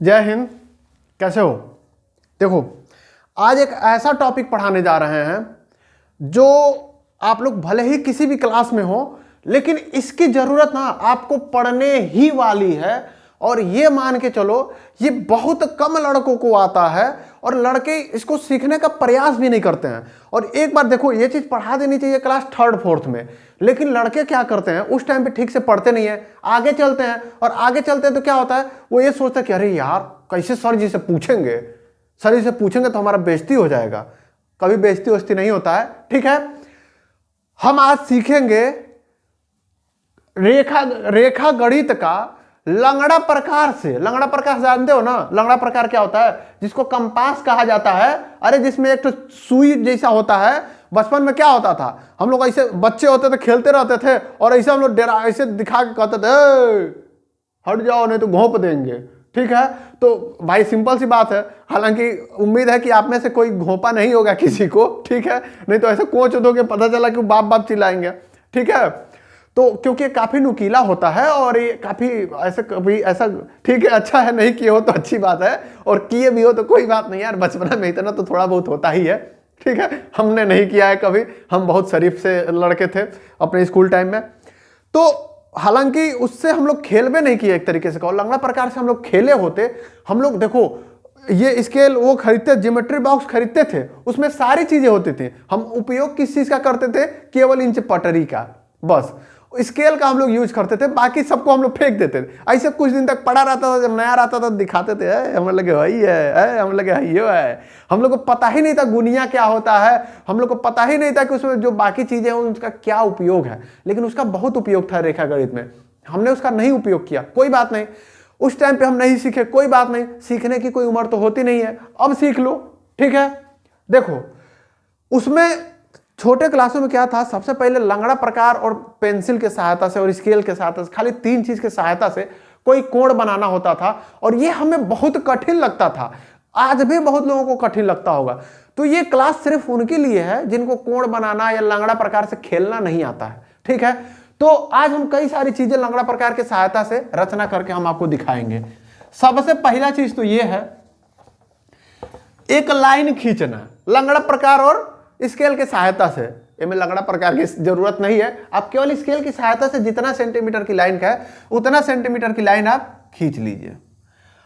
जय हिंद। कैसे हो? देखो, आज एक ऐसा टॉपिक पढ़ाने जा रहे हैं जो आप लोग भले ही किसी भी क्लास में हो, लेकिन इसकी जरूरत ना आपको पढ़ने ही वाली है। और ये मान के चलो, ये बहुत कम लड़कों को आता है और लड़के इसको सीखने का प्रयास भी नहीं करते हैं। और एक बार देखो, ये चीज पढ़ा देनी चाहिए क्लास 3rd 4th में, लेकिन लड़के क्या करते हैं, उस टाइम पे ठीक से पढ़ते नहीं है, आगे चलते हैं। और आगे चलते हैं तो क्या होता है, वो ये सोचता है कि अरे यार, कैसे सर जी से पूछेंगे, सर जी से पूछेंगे तो हमारा बेइज्जती हो जाएगा। कभी बेइज्जती वस्ती नहीं होता है, ठीक है। हम आज सीखेंगे रेखा गणित का लंगड़ा प्रकार से। लंगड़ा प्रकार जानते हो ना? लंगड़ा प्रकार क्या होता है? जिसको कंपास कहा जाता है। अरे जिसमें एक तो सुई जैसा होता है। बचपन में क्या होता था, हम लोग ऐसे बच्चे होते थे, खेलते रहते थे और ऐसे हम लोग डेरा ऐसे दिखा के कहते थे हट जाओ नहीं तो घोंप देंगे, ठीक है। तो भाई सिंपल सी बात है। हालांकि उम्मीद है कि आप में से कोई घोंपा नहीं होगा किसी को, ठीक है। नहीं तो ऐसे कोच दोगे, पता चला कि बाप बाप चिल्लाएंगे, ठीक है। तो क्योंकि काफी नुकीला होता है और ये काफी ऐसे कभी ऐसा, ठीक है, अच्छा है, नहीं किए हो तो अच्छी बात है, और किए भी हो तो कोई बात नहीं यार। बचपन में इतना तो थोड़ा बहुत होता ही है, ठीक है। हमने नहीं किया है कभी, हम बहुत शरीफ से लड़के थे अपने स्कूल टाइम में। तो हालांकि उससे हम लोग खेल भी नहीं किए एक तरीके से, कहो लंगड़ा प्रकार से हम लोग खेले होते। हम लोग देखो, ये स्केल वो खरीदते, ज्योमेट्री बॉक्स खरीदते थे, उसमें सारी चीजें होती थी। हम उपयोग किस चीज का करते थे? केवल इंच पटरी का, बस स्केल का हम लोग यूज करते थे, बाकी सबको हम लोग फेंक देते थे। ऐसे कुछ दिन तक पड़ा रहता था, जब नया रहता था दिखाते थे, हम लगे वही है, हम लगे हइयो है। हम लोग को पता ही नहीं था गुनिया क्या होता है, हम लोग को पता ही नहीं था कि उसमें जो बाकी चीजें हैं उनका क्या उपयोग है। लेकिन उसका बहुत उपयोग था रेखा गणित में। हमने उसका नहीं उपयोग किया, कोई बात नहीं। उस टाइम पे हम नहीं सीखे, कोई बात नहीं। सीखने की कोई उम्र तो होती नहीं है, अब सीख लो, ठीक है। देखो, उसमें छोटे क्लासों में क्या था, सबसे पहले लंगड़ा प्रकार और पेंसिल के सहायता से और स्केल के सहायता से, खाली 3 चीज के सहायता से कोई कोण बनाना होता था। और ये हमें बहुत कठिन लगता था, आज भी बहुत लोगों को कठिन लगता होगा। तो ये क्लास सिर्फ उनके लिए है जिनको कोण बनाना या लंगड़ा प्रकार से खेलना नहीं आता है, ठीक है। तो आज हम कई सारी चीजें लंगड़ा प्रकार के सहायता से रचना करके हम आपको दिखाएंगे। सबसे पहला चीज तो ये है, एक लाइन खींचना लंगड़ा प्रकार और स्केल के सहायता से। इसमें लंगड़ा प्रकार की जरूरत नहीं है, आप केवल स्केल की सहायता से जितना सेंटीमीटर की लाइन का है उतना सेंटीमीटर की लाइन आप खींच लीजिए।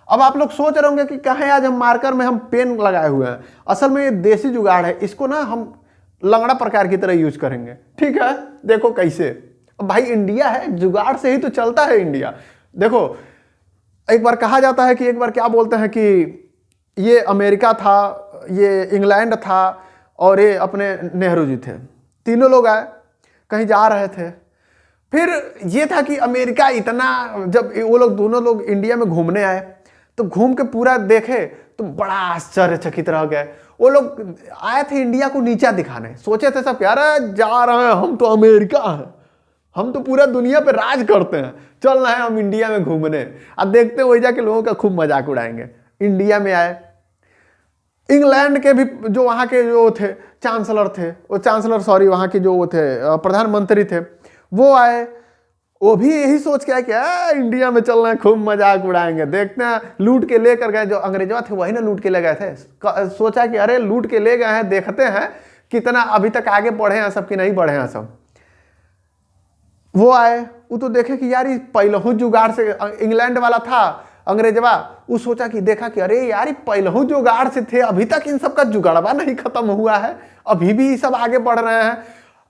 अब आप लोग सोच रहे होंगे कि कहें आज हम मार्कर में हम पेन लगाए हुए हैं। असल में ये देसी जुगाड़ है, इसको ना हम लंगड़ा प्रकार की तरह यूज करेंगे, ठीक है। देखो कैसे, अब भाई इंडिया है, जुगाड़ से ही तो चलता है इंडिया। देखो, एक बार कहा जाता है कि एक बार क्या बोलते हैं कि ये अमेरिका था, ये इंग्लैंड था और ये अपने नेहरू जी थे। तीनों लोग आए, कहीं जा रहे थे। फिर ये था कि अमेरिका इतना, जब वो लोग दोनों लोग इंडिया में घूमने आए तो घूम के पूरा देखे तो बड़ा आश्चर्यचकित रह गए। वो लोग आए थे इंडिया को नीचा दिखाने, सोचे थे सब यार जा रहे हैं हम तो अमेरिका है, हम तो पूरा दुनिया पे राज करते हैं, चल रहे हैं हम इंडिया में घूमने। अब देखते वही जाके लोगों का खूब मजाक उड़ाएंगे। इंडिया में आए, इंग्लैंड के भी जो वहाँ के जो थे चांसलर थे, वो चांसलर सॉरी वहाँ के जो वो थे प्रधानमंत्री थे, वो आए। वो भी यही सोच के आए कि इंडिया में चल रहे हैं, खूब मजाक उड़ाएंगे, देखते हैं। लूट के लेकर गए, जो अंग्रेजवा थे वही ना लूट के ले गए थे। सोचा कि अरे लूट के ले गए हैं, देखते हैं कितना अभी तक आगे बढ़े हैं सब कि नहीं बढ़े हैं सब। वो आए, वो तो देखे कि यार पहलहू जुगाड़ से, इंग्लैंड वाला था अंग्रेजवा, वो सोचा कि देखा कि अरे यार पहलहू जुगाड़ से थे, अभी तक इन सब का जुगाड़वा नहीं खत्म हुआ है, अभी भी ये सब आगे बढ़ रहे हैं।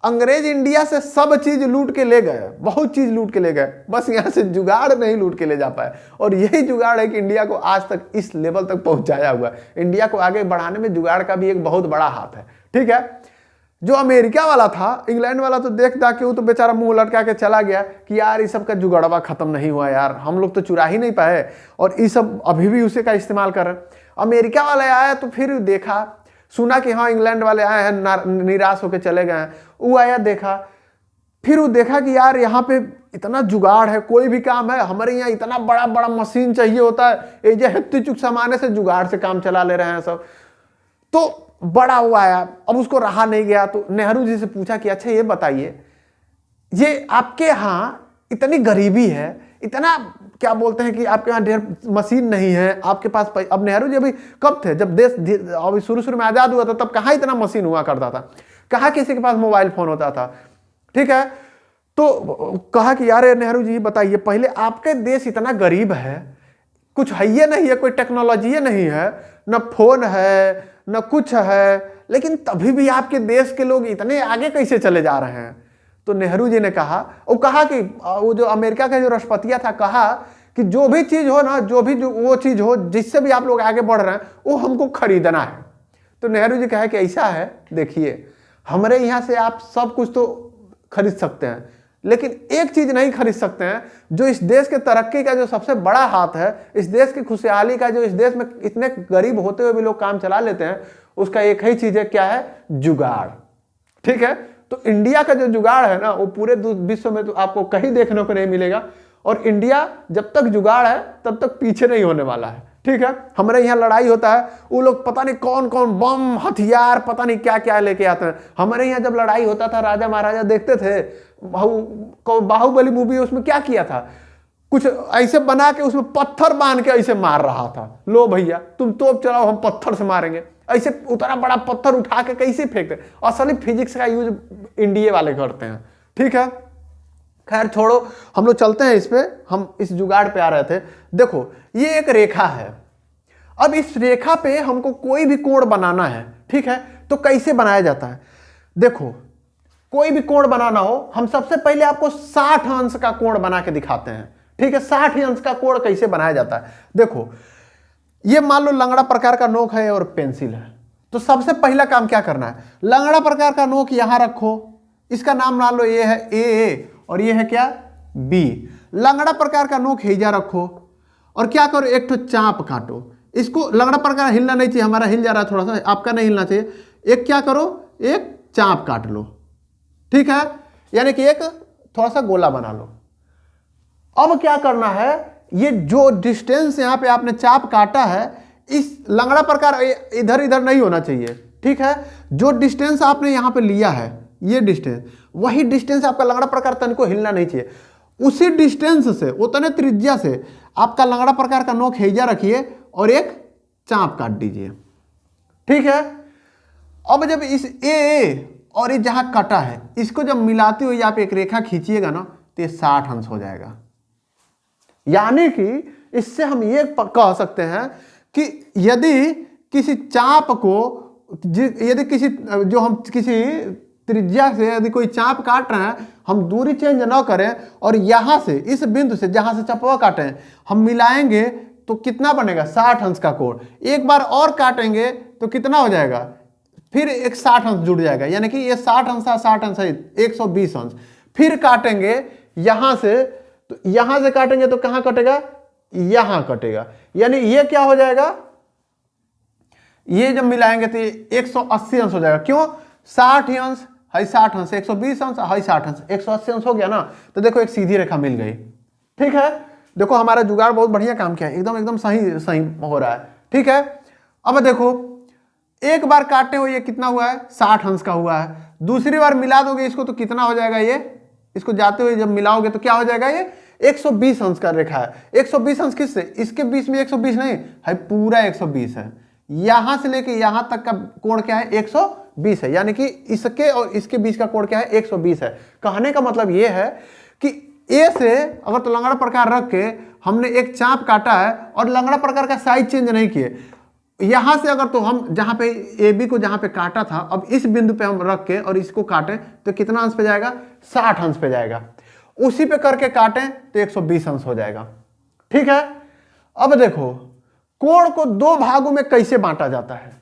अंग्रेज इंडिया से सब चीज लूट के ले गए, बहुत चीज लूट के ले गए, बस यहाँ से जुगाड़ नहीं लूट के ले जा पाए। और यही जुगाड़ है कि इंडिया को आज तक इस लेवल तक पहुंचाया हुआ है। इंडिया को आगे बढ़ाने में जुगाड़ का भी एक बहुत बड़ा हाथ है, ठीक है। जो अमेरिका वाला था, इंग्लैंड वाला, तो देख के वो तो बेचारा मुंह लटका के चला गया कि यार इस सब का जुगाड़वा खत्म नहीं हुआ यार, हम लोग तो चुरा ही नहीं पाए और ये सब अभी भी उसी का इस्तेमाल कर रहे हैं। अमेरिका वाले आया तो फिर देखा सुना कि हाँ इंग्लैंड वाले आए हैं, निराश होकर चले गए हैं। वो आया, देखा, फिर वो देखा कि यार यहाँ पे इतना जुगाड़ है, कोई भी काम है हमारे यहाँ इतना बड़ा बड़ा मशीन चाहिए होता है, ये जो हेत्ती चुक सामाने से जुगाड़ से काम चला ले रहे हैं सब। तो बड़ा हुआ आया, अब उसको रहा नहीं गया तो नेहरू जी से पूछा कि अच्छा ये बताइए, ये आपके यहाँ इतनी गरीबी है, इतना क्या बोलते हैं कि आपके यहाँ ढेर मशीन नहीं है, आपके पास अब नेहरू जी अभी कब थे, जब देश अभी शुरू शुरू में आज़ाद हुआ था, तब कहाँ इतना मशीन हुआ करता था, कहाँ किसी के पास मोबाइल फोन होता था। ठीक है, तो कहा कि यार नेहरू जी बताइए, पहले आपके देश इतना गरीब है, कुछ है ये नहीं है, कोई टेक्नोलॉजी नहीं है, न फोन है न कुछ है, लेकिन तभी भी आपके देश के लोग इतने आगे कैसे चले जा रहे हैं। तो नेहरू जी ने कहा, वो कहा कि वो जो अमेरिका का जो राष्ट्रपति था, कहा कि जो भी चीज़ हो ना, वो चीज़ हो जिससे भी आप लोग आगे बढ़ रहे हैं, वो हमको खरीदना है। तो नेहरू जी कहा कि ऐसा है, देखिए हमारे यहाँ से आप सब कुछ तो खरीद सकते हैं, लेकिन एक चीज़ नहीं खरीद सकते हैं, जो इस देश के तरक्की का जो सबसे बड़ा हाथ है, इस देश की खुशहाली का, जो इस देश में इतने गरीब होते हुए भी लोग काम चला लेते हैं, उसका एक ही चीज़ है, क्या है, जुगाड़। ठीक है, तो इंडिया का जो जुगाड़ है ना, वो पूरे विश्व में तो आपको कहीं देखने को नहीं मिलेगा, और इंडिया जब तक जुगाड़ है तब तक पीछे नहीं होने वाला है। ठीक है, हमारे यहाँ लड़ाई होता है, वो लोग पता नहीं कौन कौन बम हथियार पता नहीं क्या क्या लेके आते हैं। हमारे यहाँ जब लड़ाई होता था, राजा महाराजा देखते थे, बाहुबली मूवी, उसमें क्या किया था, कुछ ऐसे बना के उसमें पत्थर बांध के ऐसे मार रहा था, लो भैया तुम तोप चलाओ, हम पत्थर से मारेंगे, ऐसे उतना बड़ा पत्थर उठा के कैसे फेंकते। असली फिजिक्स का यूज इंडिया वाले करते हैं। ठीक है, खैर छोड़ो, हम लोग चलते हैं इस पे, हम इस जुगाड़ पे आ रहे थे। देखो ये एक रेखा है, अब इस रेखा पे हमको कोई भी कोण बनाना है। ठीक है, तो कैसे बनाया जाता है, देखो कोई भी कोण बनाना हो, हम सबसे पहले आपको 60 अंश का कोण बना के दिखाते हैं। ठीक है, 60 अंश का कोण कैसे बनाया जाता है, देखो ये मान लो लंगड़ा प्रकार का नोक है और पेंसिल है, तो सबसे पहला काम क्या करना है, लंगड़ा प्रकार का नोक यहां रखो, इसका नाम मान लो ये है ए और ये है क्या, बी। लंगड़ा प्रकार का नोक हेजा रखो और क्या करो, एक तो चाप काटो, इसको लंगड़ा प्रकार हिलना नहीं चाहिए, हमारा हिल जा रहा है थोड़ा सा, आपका नहीं हिलना चाहिए। एक क्या करो, एक चाप काट लो। ठीक है, यानी कि एक थोड़ा सा गोला बना लो। अब क्या करना है, ये जो डिस्टेंस यहां पे आपने चाप काटा है, इस लंगड़ा प्रकार इधर इधर नहीं होना चाहिए। ठीक है, जो डिस्टेंस आपने यहां पे लिया है, ये डिस्टेंस, वही डिस्टेंस आपका लंगड़ा प्रकार तन को हिलना नहीं चाहिए। उसी डिस्टेंस से, उतने त्रिज्या से आपका लंगड़ा प्रकार का नोक हेजा रखिए और एक चाप काट दीजिए। ठीक है, अब जब इस ए और ये जहां कटा है, इसको जब मिलाते हुए आप एक रेखा खींचिएगा ना, तो ये 60 अंश हो जाएगा। यानी कि इससे हम ये कह सकते हैं कि यदि किसी चाप को, यदि किसी जो हम किसी त्रिज्या से यदि कोई चाप काट रहे हैं, हम दूरी चेंज ना करें और यहां से इस बिंदु से जहां से चपवा काटें हम मिलाएंगे, तो कितना बनेगा, 60 अंश का कोण। एक बार और काटेंगे तो कितना हो जाएगा, फिर एक 60 अंश जुड़ जाएगा, यानी कि ये 60 अंश 60 अंश है 120 अंश। फिर काटेंगे यहां से, तो यहां से काटेंगे तो कहां कटेगा, यहां कटेगा, यानी ये क्या हो जाएगा, ये जब मिलाएंगे तो 180 अंश हो जाएगा। क्यों, 60 अंश है 60 अंश, 120 अंश है 60 अंश, 180 अंश हो गया ना। तो देखो एक सीधी रेखा मिल गई। ठीक है, देखो हमारा जुगाड़ बहुत बढ़िया काम किया है, एकदम एकदम सही सही हो रहा है। ठीक है, अब देखो एक बार काटते हुए ये कितना हुआ है, 60 अंश का हुआ है। दूसरी बार मिला दोगे इसको तो कितना हो जाएगा, ये इसको जाते हुए जब मिलाओगे तो क्या हो जाएगा, ये 120 अंश का रेखा है। 120 अंश किससे, इसके बीच में 120 नहीं है, पूरा 120 है। यहां से लेके यहां तक का कोण क्या है, 120 है, यानी कि इसके और इसके बीच का कोण क्या है, 120 है। कहने का मतलब ये है कि ए से अगर तो लंगड़ा प्रकार रख के हमने एक चाप काटा है और लंगड़ा प्रकार का साइज चेंज नहीं किए, यहां से अगर तो हम जहां पे ए बी को जहां पे काटा था, अब इस बिंदु पे हम रख के और इसको काटें तो कितना अंश पे जाएगा, 60 अंश पे जाएगा। उसी पे करके काटें तो 120 अंश हो जाएगा। ठीक है, अब देखो कोण को दो भागों में कैसे बांटा जाता है,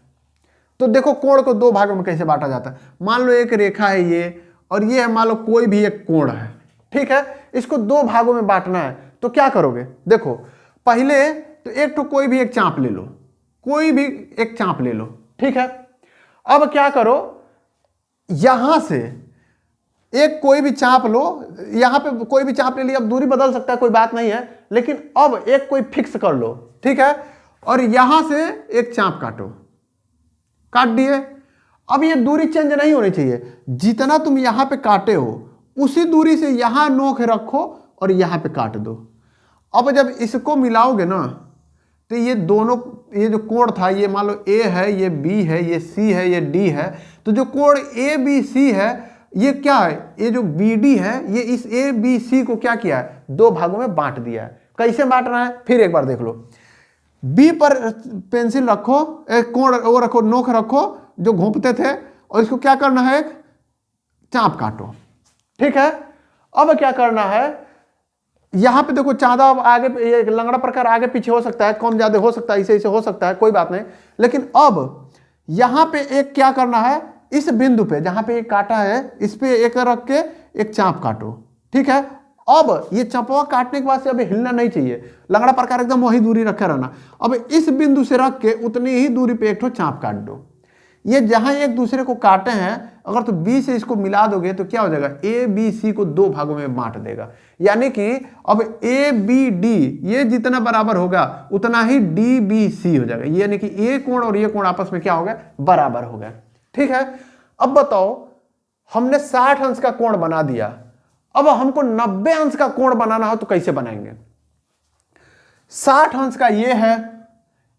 तो देखो कोण को दो भागों में कैसे बांटा जाता है। मान लो एक रेखा है ये, और ये है मान लो कोई भी एक कोण है। ठीक है, इसको दो भागों में बांटना है, तो क्या करोगे, देखो पहले तो एक तो कोई भी एक चाप ले लो, कोई भी एक चाप ले लो। ठीक है, अब क्या करो, यहां से एक कोई भी चाप लो, यहां पे कोई भी चाप ले लिया, अब दूरी बदल सकता है कोई बात नहीं है, लेकिन अब एक कोई फिक्स कर लो। ठीक है, और यहां से एक चाप काटो, काट दिए। अब ये दूरी चेंज नहीं होनी चाहिए, जितना तुम यहां पे काटे हो उसी दूरी से यहां नोक रखो और यहां पे काट दो। अब जब इसको मिलाओगे ना तो ये दोनों, ये जो कोण था, ये मान लो ए है, ये बी है, ये सी है, ये डी है, तो जो कोण ए बी सी है ये क्या है, ये जो बी डी है, ये इस ए बी सी को क्या किया है, दो भागों में बांट दिया है। कैसे बांटना है फिर एक बार देख लो। बी पर पेंसिल रखो, एक कोण वो रखो, नोक रखो जो घोंपते थे, और इसको क्या करना है, एक चाप काटो। ठीक है, अब क्या करना है, यहां पे देखो चांदा आगे, ये लंगड़ा प्रकार आगे पीछे हो सकता है, कम ज्यादा हो सकता है, इसे इसे हो सकता है, कोई बात नहीं। लेकिन अब यहां पे एक क्या करना है, इस बिंदु पे जहां पे एक काटा है, इस पे एक रख के एक चाप काटो। ठीक है, अब ये चपवा काटने के बाद से अभी हिलना नहीं चाहिए, लंगड़ा प्रकार एकदम वही दूरी रखे रहना। अब इस बिंदु से रख के उतनी ही दूरी पे एक ठो चाप काट दो। ये जहां एक दूसरे को काटे हैं, अगर तो बी से इसको मिला दोगे तो क्या हो जाएगा, ए बी सी को दो भागों में बांट देगा। यानी कि अब ए बी डी ये जितना बराबर होगा उतना ही डी बी सी हो जाएगा। यानी कि ये कोण और ये कोण आपस में क्या हो गया, बराबर हो गया। ठीक है, अब बताओ हमने 60 अंश का कोण बना दिया, अब हमको 90 अंश का कोण बनाना हो तो कैसे बनाएंगे। 60 अंश का ये है,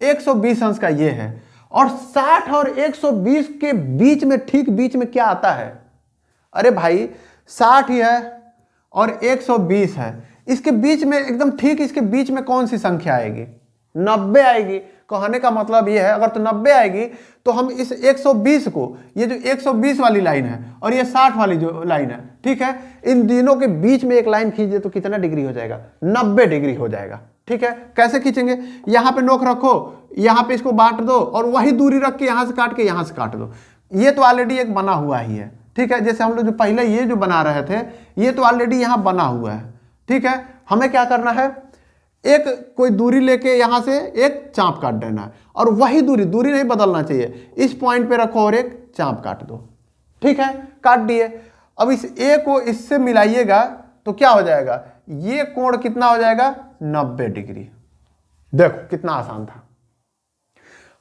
120 अंश का ये है, और 60 और 120 के बीच में, ठीक बीच में क्या आता है, अरे भाई 60 ही है और 120 है, इसके बीच में एकदम ठीक इसके बीच में कौन सी संख्या आएगी, 90 आएगी। कहने का मतलब ये है, अगर तो 90 आएगी तो हम इस 120 को, ये जो 120 वाली लाइन है और ये 60 वाली जो लाइन है, ठीक है, इन तीनों के बीच में एक लाइन खींच दे तो कितना डिग्री हो जाएगा, 90 डिग्री हो जाएगा। ठीक है, कैसे खींचेंगे, यहां पे नोक रखो, यहां पे इसको बांट दो और वही दूरी रख के यहां से काट के यहां से काट दो। ये तो ऑलरेडी एक बना हुआ ही है। ठीक है, जैसे हम लोग जो पहले ये जो बना रहे थे, ये तो ऑलरेडी यहां बना हुआ है। ठीक है, हमें क्या करना है, एक कोई दूरी लेके यहां से एक चाप काट देना है, और वही दूरी नहीं बदलना चाहिए, इस पॉइंट पे रखो और एक चाप काट दो। ठीक है, काट दिए। अब इस ए को इससे मिलाइएगा तो क्या हो जाएगा, ये कोण कितना हो जाएगा, 90 डिग्री। देखो कितना आसान था,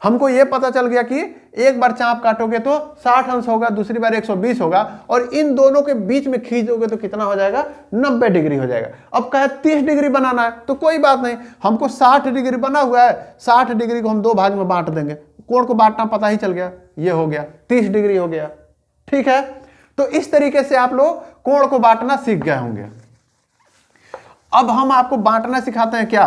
हमको ये पता चल गया कि एक बार चाप काटोगे तो 60 अंश होगा, दूसरी बार 120 होगा, और इन दोनों के बीच में खींच दोगे तो कितना हो जाएगा, 90 डिग्री हो जाएगा। अब कहे 30 डिग्री बनाना है तो कोई बात नहीं, हमको 60 डिग्री बना हुआ है, 60 डिग्री को हम दो भाग में बांट देंगे, कोण को बांटना पता ही चल गया, ये हो गया 30 डिग्री हो गया। ठीक है, तो इस तरीके से आप लोग कोण को बांटना सीख गए होंगे। अब हम आपको बांटना सिखाते हैं, क्या,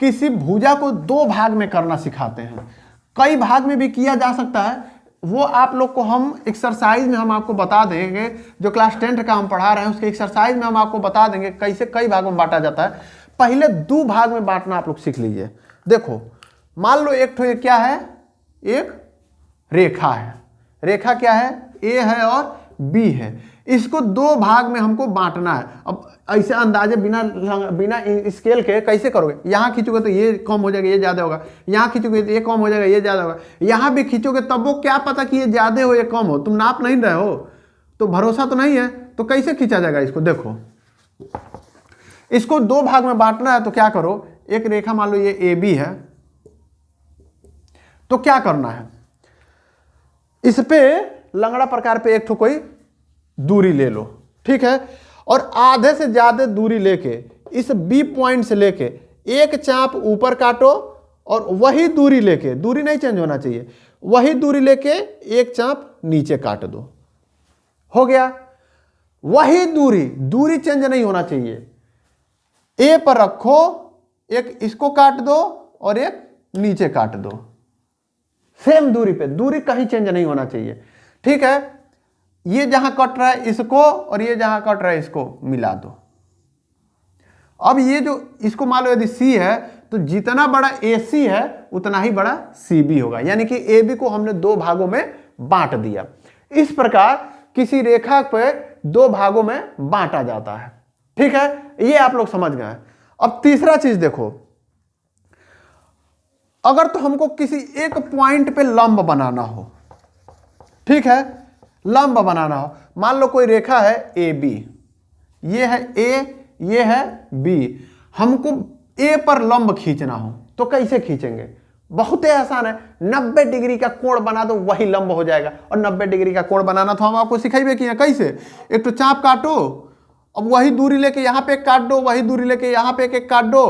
किसी भुजा को दो भाग में करना सिखाते हैं। कई भाग में भी किया जा सकता है, वो आप लोग को हम एक्सरसाइज में हम आपको बता देंगे, जो क्लास 10 का हम पढ़ा रहे हैं उसके एक्सरसाइज में हम आपको बता देंगे कैसे कई भागों में बांटा जाता है। पहले दो भाग में बांटना आप लोग सीख लीजिए। देखो मान लो एक ठो क्या है, एक रेखा है, रेखा क्या है, ए है और बी है, इसको दो भाग में हमको बांटना है। अब ऐसे अंदाजे बिना स्केल के कैसे करोगे, यहाँ खींचोगे तो ये कम हो जाएगा, ये ज्यादा होगा, यहाँ खींचोगे तो ये कम हो जाएगा, ये ज्यादा होगा, यहाँ भी खींचोगे तब वो क्या पता कि ये ज्यादा हो या कम हो, तुम नाप नहीं रहे हो तो भरोसा तो नहीं है, तो कैसे खींचा जाएगा इसको। देखो इसको दो भाग में बांटना है तो क्या करो, एक रेखा मान लो ये ए बी है, तो क्या करना है, इस पे लंगड़ा प्रकार पे एक ठो कोई दूरी ले लो। ठीक है, और आधे से ज्यादा दूरी लेके इस बी पॉइंट से लेके एक चाप ऊपर काटो, और वही दूरी लेके, दूरी नहीं चेंज होना चाहिए, वही दूरी लेके एक चाप नीचे काट दो, हो गया। वही दूरी चेंज नहीं होना चाहिए, ए पर रखो, एक इसको काट दो और एक नीचे काट दो, सेम दूरी पे, दूरी कहीं चेंज नहीं होना चाहिए। ठीक है, ये जहां कट रहा है इसको और ये जहां कट रहा है इसको मिला दो। अब ये जो इसको मान लो यदि सी है तो जितना बड़ा AC है उतना ही बड़ा CB होगा, यानी कि AB को हमने दो भागों में बांट दिया। इस प्रकार किसी रेखा पे दो भागों में बांटा जाता है। ठीक है, ये आप लोग समझ गए। अब तीसरा चीज देखो, अगर तो हमको किसी एक पॉइंट पे लंब बनाना हो, ठीक है, लंब बनाना हो, मान लो कोई रेखा है AB, ये है A, ये है B, हमको A पर लंब खींचना हो तो कैसे खींचेंगे, बहुत ही आसान है, 90 डिग्री का कोण बना दो, वही लंब हो जाएगा। और 90 डिग्री का कोण बनाना तो हम आपको सिखाइबे किए, कैसे, एक तो चाप काटो, अब वही दूरी लेके यहाँ पे एक काट दो, वही दूरी लेके यहाँ पे एक काट दो,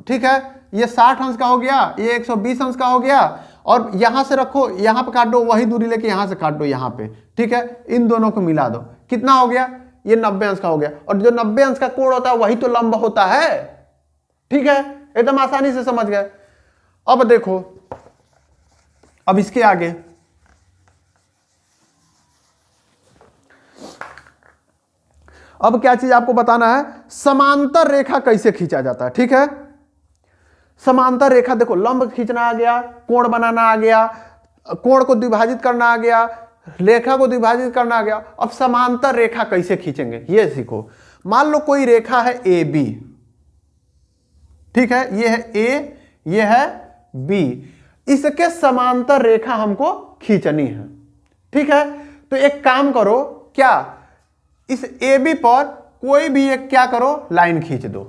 ठीक है, ये 60 अंश का हो गया, ये 120 अंश का हो गया, और यहां से रखो, यहां पे काट दो, वही दूरी लेके यहां से काट दो यहां पे, ठीक है, इन दोनों को मिला दो, कितना हो गया, ये 90 अंश का हो गया। और जो 90 अंश का कोण होता है वही तो लंब होता है, ठीक है, एकदम आसानी से समझ गए। अब देखो, अब इसके आगे अब क्या चीज आपको बताना है, समांतर रेखा कैसे खींचा जाता है, ठीक है। समांतर रेखा देखो, लंब खींचना आ गया, कोण बनाना आ गया, कोण को द्विभाजित करना आ गया, रेखा को द्विभाजित करना आ गया। अब समांतर रेखा कैसे खींचेंगे ये सीखो। मान लो कोई रेखा है ए बी, ठीक है, ये है ए, ये है बी, इसके समांतर रेखा हमको खींचनी है, ठीक है। तो एक काम करो, क्या इस ए बी पर कोई भी एक क्या करो, लाइन खींच दो,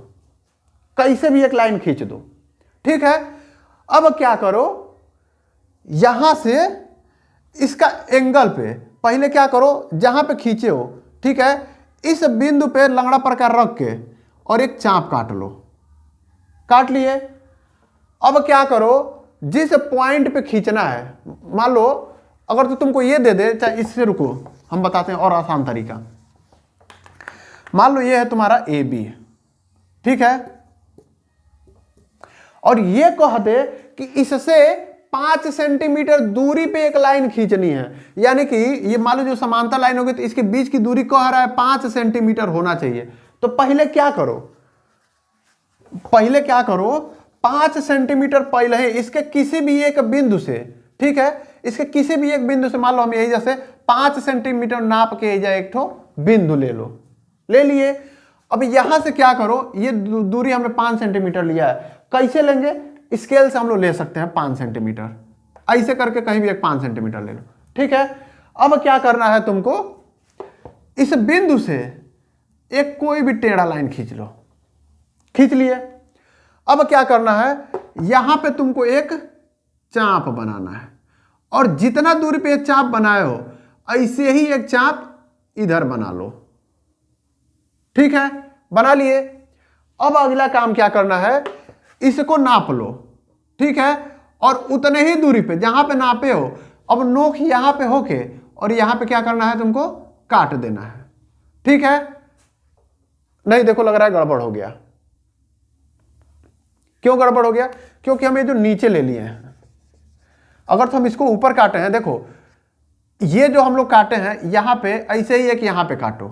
कैसे भी एक लाइन खींच दो, ठीक है। अब क्या करो, यहां से इसका एंगल पे पहले क्या करो, जहां पे खींचे हो, ठीक है, इस बिंदु पे लंगड़ा प्रकार रख के और एक चाप काट लो, काट लिए। अब क्या करो, जिस पॉइंट पे खींचना है, मान लो अगर तो तुमको ये दे दे, चाहे इससे रुको, हम बताते हैं और आसान तरीका। मान लो ये है तुम्हारा ए बी, ठीक है, और ये कह दे कि इससे 5 सेंटीमीटर दूरी पे एक लाइन खींचनी है, यानी कि ये मान लो जो समांतर लाइन होगी तो इसके बीच की दूरी कह रहा है 5 सेंटीमीटर होना चाहिए। तो पहले क्या करो, 5 सेंटीमीटर पहले ही इसके किसी भी एक बिंदु से, ठीक है, इसके किसी भी एक बिंदु से, मान लो हम यही जैसे 5 सेंटीमीटर नाप के एक ठो बिंदु ले लो, ले लिए। अब यहां से क्या करो, ये दूरी हमने 5 सेंटीमीटर लिया है, कैसे लेंगे, स्केल से हम लोग ले सकते हैं 5 सेंटीमीटर, ऐसे करके कहीं भी एक 5 सेंटीमीटर ले लो, ठीक है। अब क्या करना है तुमको, इस बिंदु से एक कोई भी टेढ़ा लाइन खींच लो, खींच लिए। अब क्या करना है, यहां पे तुमको एक चाप बनाना है, और जितना दूरी पे एक चाप बनाए हो ऐसे ही एक चाप इधर बना लो, ठीक है, बना लिए। अब अगला काम क्या करना है, इसको नाप लो, ठीक है, और उतने ही दूरी पे जहां पे नापे हो, अब नोक यहां पे होके और यहां पे क्या करना है, तुमको काट देना है, ठीक है। नहीं देखो, लग रहा है गड़बड़ हो गया। क्यों गड़बड़ हो गया, क्योंकि हम ये जो नीचे ले लिए हैं, अगर तो हम इसको ऊपर काटे हैं, देखो ये जो हम लोग काटे हैं यहां पे, ऐसे ही एक यहां पे काटो,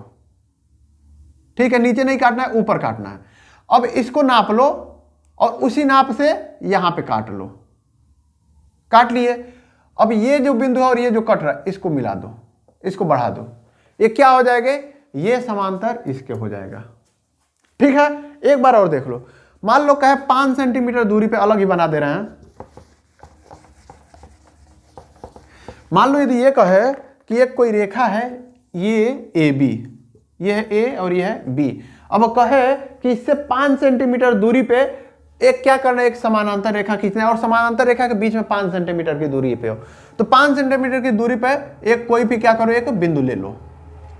ठीक है, नीचे नहीं काटना है, ऊपर काटना है। अब इसको नाप लो और उसी नाप से यहां पे काट लो, काट लिए। अब ये जो बिंदु है और ये जो कट रहा है इसको मिला दो, इसको बढ़ा दो, ये क्या हो जाएगा, ये समांतर इसके हो जाएगा, ठीक है। एक बार और देख लो, मान लो कहे 5 सेंटीमीटर दूरी पे अलग ही बना दे रहे हैं। मान लो यदि ये कहे कि एक कोई रेखा है, ये ए बी, ये है ए और ये है बी। अब कहे कि इससे 5 सेंटीमीटर दूरी पे एक क्या करना है, एक समानांतर रेखा खींचना है, और समानांतर रेखा के बीच में 5 सेंटीमीटर की दूरी पे हो, तो 5 सेंटीमीटर की दूरी पे एक कोई भी क्या करो, एक बिंदु ले लो,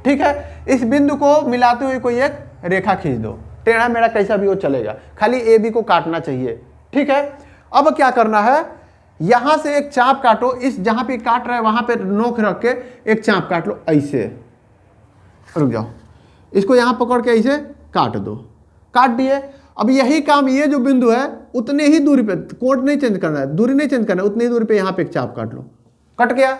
ठीक है। इस बिंदु को मिलाते हुए कोई एक रेखा खींच दो, टेढ़ा मेढ़ा कैसा भी हो चलेगा, खाली ए बी को काटना चाहिए, ठीक है। अब क्या करना है, यहां से एक चाप काटो, इस जहां पे काट रहा है वहां पे नोक रख के एक चाप काट लो, ऐसे रुक जाओ, इसको यहां पकड़ के ऐसे काट दो, काट दिए। अब यही काम, ये जो बिंदु है उतने ही दूरी पे, कोण नहीं चेंज करना है, दूरी नहीं चेंज करना है, उतनी ही दूरी पे यहां पे एक चाप काट लो, कट गया।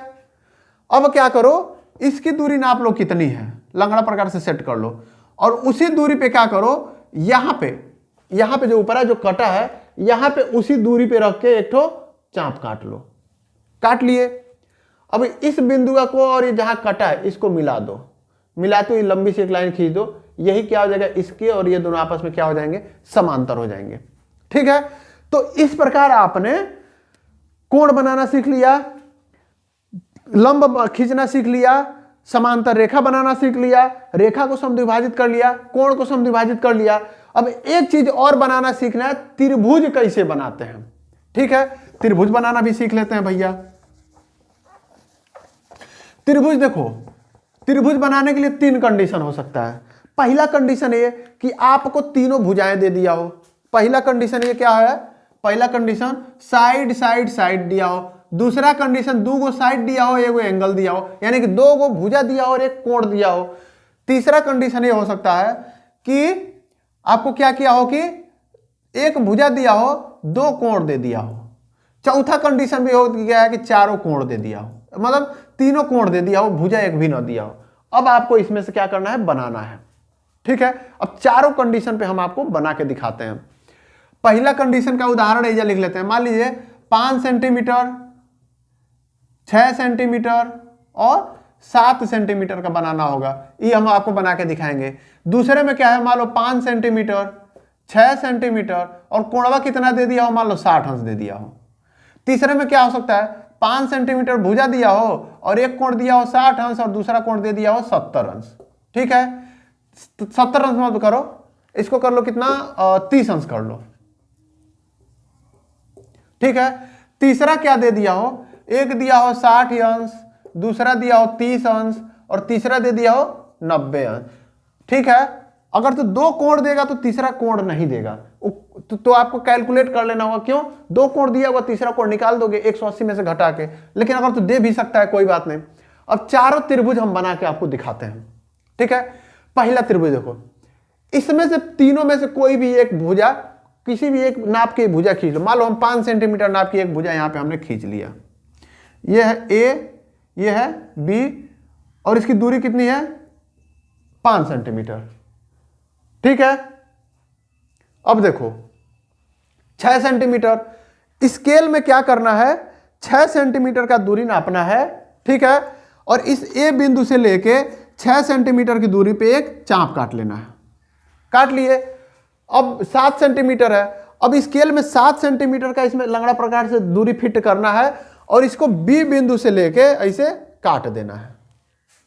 अब क्या करो, इसकी दूरी नाप लो कितनी है, लंगड़ा प्रकार से सेट कर लो, और उसी दूरी पे क्या करो, यहां पे जो ऊपर है जो कटा है, यहां पे उसी दूरी पे रख के एक ठो चाप काट लो, काट लिए। अब इस बिंदु को और ये जहां कटा है इसको मिला दो, मिलाते हुए लंबी सी एक लाइन खींच दो, यही क्या हो जाएगा, इसके और ये दोनों आपस में क्या हो जाएंगे, समांतर हो जाएंगे, ठीक है। तो इस प्रकार आपने कोण बनाना सीख लिया, लंब खींचना सीख लिया, समांतर रेखा बनाना सीख लिया, रेखा को समद्विभाजित कर लिया, कोण को समद्विभाजित कर लिया। अब एक चीज और बनाना सीखना है, त्रिभुज कैसे बनाते हैं, ठीक है, त्रिभुज बनाना भी सीख लेते हैं भैया। त्रिभुज देखो, त्रिभुज बनाने के लिए 3 कंडीशन हो सकता है। पहला कंडीशन ये कि आपको तीनों भुजाएं दे दिया हो, पहला कंडीशन ये क्या है, पहला कंडीशन साइड साइड साइड दिया हो, दूसरा कंडीशन दो गो साइड दिया हो, एक एंगल दिया हो, यानी कि दो गो भुजा दिया हो और एक कोण दिया हो। तीसरा कंडीशन ये हो सकता है कि आपको क्या किया हो कि एक भुजा दिया हो, दो कोण दे दिया हो। चौथा कंडीशन भी हो गया है कि चारों कोण दे दिया हो, मतलब तीनों कोण दे दिया हो, भुजा एक भी ना दिया हो। अब आपको इसमें से क्या करना है, बनाना है। ठीक है, अब चारों कंडीशन पे हम आपको बना के दिखाते हैं। पहला कंडीशन का उदाहरण ऐसा लिख लेते हैं। मान लीजिए 5 सेंटीमीटर, 6 सेंटीमीटर और 7 सेंटीमीटर का बनाना होगा, ये हम आपको बना के दिखाएंगे। दूसरे में क्या है, मान लो 5 सेंटीमीटर, 6 सेंटीमीटर और कोणवा कितना दे दिया हो, मान लो 60 अंश दे दिया हो। तीसरे में क्या हो सकता है, 5 सेंटीमीटर भुजा दिया हो और एक कोण दिया हो 60 अंश और दूसरा कोण दे दिया हो 70 अंश। ठीक है, 70 अंश मत करो, इसको कर लो कितना, 30 अंश कर लो। ठीक है, तीसरा क्या दे दिया हो, एक दिया हो 60 अंश, दूसरा दिया हो 30 अंश और तीसरा दे दिया हो 90 अंश। ठीक है, अगर तो दो कोण देगा तो तीसरा कोण नहीं देगा, तो आपको कैलकुलेट कर लेना होगा। क्यों, दो कोण दिया होगा, तीसरा कोण निकाल दोगे 180 में से घटा के। लेकिन अगर तो दे भी सकता है, कोई बात नहीं। अब चारों त्रिभुज हम बना के आपको दिखाते हैं। ठीक है, पहला त्रिभुज देखो, इसमें से तीनों में से कोई भी एक भुजा, किसी भी एक नाप की भुजा खींच लो। मान लो हम 5 सेंटीमीटर नाप की एक भुजा यहां पे हमने खींच लिया। ये है ए, ये है बी और इसकी दूरी कितनी है, 5 सेंटीमीटर। ठीक है, अब देखो 6 सेंटीमीटर, स्केल में क्या करना है, 6 सेंटीमीटर का दूरी नापना है। ठीक है, और इस ए बिंदु से लेके 6 सेंटीमीटर की दूरी पे एक चाप काट लेना है। काट लिए, अब 7 सेंटीमीटर है, अब स्केल में 7 सेंटीमीटर का इसमें लंगड़ा प्रकार से दूरी फिट करना है और इसको बी बिंदु से लेके ऐसे काट देना है।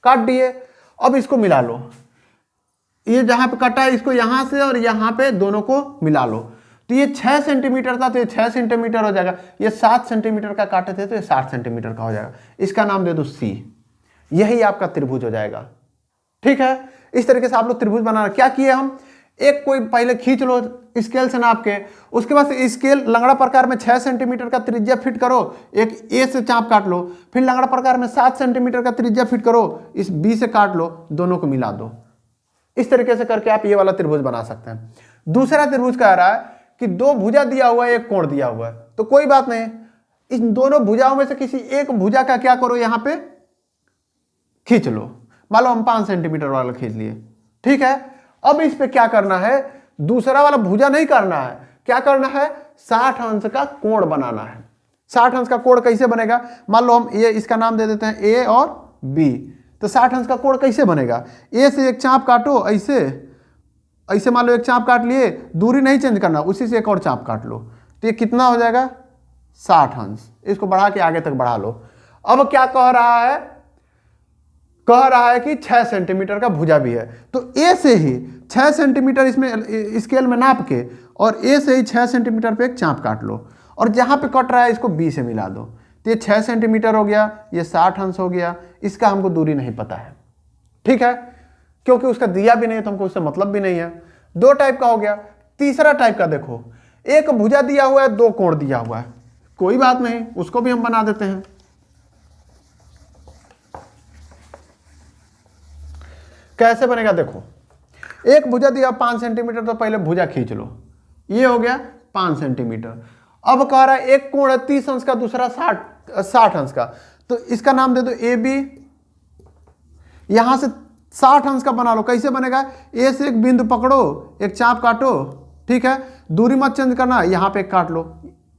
काट दिए, अब इसको मिला लो, ये जहां पे कटा है इसको यहां से और यहां पे दोनों को मिला लो। तो ये 6 सेंटीमीटर था तो ये 6 सेंटीमीटर हो जाएगा, ये 7 सेंटीमीटर का काटे थे तो ये 60 सेंटीमीटर का हो जाएगा। इसका नाम दे दो सी, यही आपका त्रिभुज हो जाएगा। ठीक है, इस तरीके से आप लोग त्रिभुज बनाना। क्या किए हम, एक कोई पहले खींच लो स्केल से नाप के, उसके बाद स्केल लंगड़ा प्रकार में 6 सेंटीमीटर का त्रिज्या फिट करो, एक ए से चाप काट लो, फिर लंगड़ा प्रकार में 7 सेंटीमीटर का त्रिज्या फिट करो, इस बी से काट लो, दोनों को मिला दो। इस तरीके से करके आप ये वाला त्रिभुज बना सकते हैं। दूसरा त्रिभुज कह रहा है कि दो भुजा दिया हुआ है, एक कोण दिया हुआ है, तो कोई बात नहीं, इन दोनों भुजाओं में से किसी एक भुजा का क्या करो, यहां पे खींच लो। मान लो हम 5 सेंटीमीटर वाला खींच लिए। ठीक है, अब इस पे क्या करना है, दूसरा वाला भुजा नहीं करना है, क्या करना है, 60 अंश का कोण बनाना है। 60 अंश का कोण कैसे बनेगा, मान लो हम ये इसका नाम दे देते हैं ए और बी, तो 60 अंश का कोण कैसे बनेगा, ए से एक चाप काटो, ऐसे ऐसे मान लो एक चाप काट लिए, दूरी नहीं चेंज करना, उसी से एक और चाप काट लो, तो ये कितना हो जाएगा, 60 अंश। इसको बढ़ा के आगे तक बढ़ा लो। अब क्या कह रहा है, कह रहा है कि 6 सेंटीमीटर का भुजा भी है, तो ए से ही 6 सेंटीमीटर इसमें स्केल में नाप के और ए से ही 6 सेंटीमीटर पे एक चाप काट लो और जहां पे कट रहा है इसको बी से मिला दो, तो ये 6 सेंटीमीटर हो गया, ये 60 अंश हो गया। इसका हमको दूरी नहीं पता है। ठीक है, क्योंकि उसका दिया भी नहीं है तो हमको उससे मतलब भी नहीं है। दो टाइप का हो गया। तीसरा टाइप का देखो, एक भुजा दिया हुआ है, दो कोण दिया हुआ है, कोई बात नहीं, उसको भी हम बना देते हैं। कैसे बनेगा देखो, एक भुजा दिया 5 सेंटीमीटर, तो पहले भुजा खींच लो, ये हो गया 5 सेंटीमीटर। अब कह रहा है एक कोण है 30 अंश का, दूसरा 60 अंश का, तो इसका नाम दे दो ए बी। यहां से 60 अंश का बना लो, कैसे बनेगा, ए से एक बिंदु पकड़ो, एक चाप काटो। ठीक है, दूरी मत चेंज करना, यहां पे एक काट लो,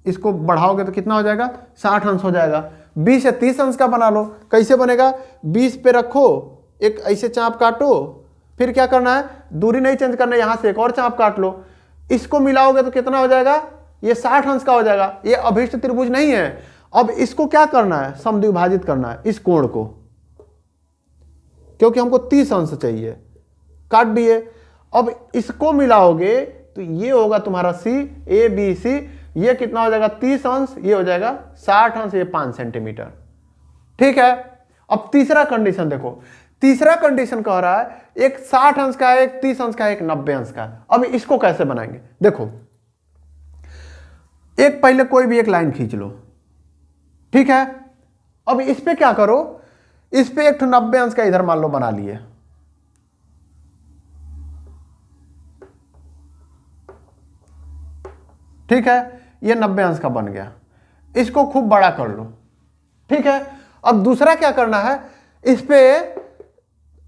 इसको बढ़ाओगे तो कितना हो जाएगा, 60 अंश हो जाएगा। बी से 30 अंश का बना लो, कैसे बनेगा, 20 पे रखो, एक ऐसे चाप काटो, फिर क्या करना है, दूरी नहीं चेंज करना, यहां से एक और चाप काट लो, इसको मिलाओगे तो कितना हो जाएगा, ये 60 अंश का हो जाएगा। ये अभिष्ट त्रिभुज नहीं है। अब इसको क्या करना है, समद्विभाजित करना है इस कोण को, क्योंकि हमको 30 अंश चाहिए। काट दिए, अब इसको मिलाओगे तो ये होगा तुम्हारा सी, ए बी सी, ये कितना हो जाएगा 30 अंश, ये हो जाएगा 60 अंश, ये 5 सेंटीमीटर। ठीक है, अब तीसरा कंडीशन देखो, तीसरा कंडीशन कह रहा है एक 60 अंश का है, एक 30 अंश का है, एक 90 अंश का है। अब इसको कैसे बनाएंगे देखो, एक पहले कोई भी एक लाइन खींच लो, ठीक है। अब इस पे क्या करो, इस पे एक 90 अंश का इधर मान लो बना लिए, ठीक है, ये 90 अंश का बन गया। इसको खूब बड़ा कर लो, ठीक है। अब दूसरा क्या करना है, इस पे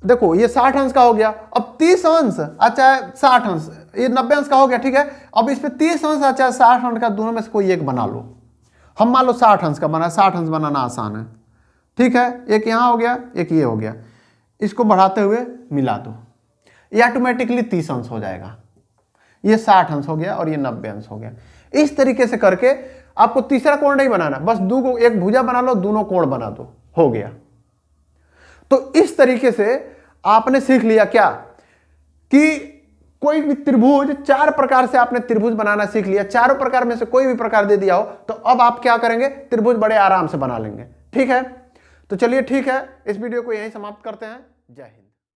देखो ये 60 अंश का हो गया, अब 30 अंश अच्छा 60 अंश, ये 90 अंश का हो गया, ठीक है। अब इस पे 30 अंश अच्छा 60 अंश का, दोनों में से कोई एक बना लो। हम मान लो 60 अंश का बना, 60 अंश बनाना आसान है, ठीक है। एक यहां हो गया, एक ये हो गया, इसको बढ़ाते हुए मिला दो, ये ऑटोमेटिकली 30 अंश हो जाएगा। ये 60 अंश हो गया और ये 90 अंश हो गया। इस तरीके से करके आपको तीसरा कोण नहीं बनाना, बस दो को एक भुजा बना लो, दोनों कोण बना दो, हो गया। तो इस तरीके से आपने सीख लिया क्या कि कोई भी त्रिभुज, 4 प्रकार से आपने त्रिभुज बनाना सीख लिया। चारों प्रकार में से कोई भी प्रकार दे दिया हो तो अब आप क्या करेंगे, त्रिभुज बड़े आराम से बना लेंगे, ठीक है। तो चलिए ठीक है, इस वीडियो को यहीं समाप्त करते हैं। जय हिंद।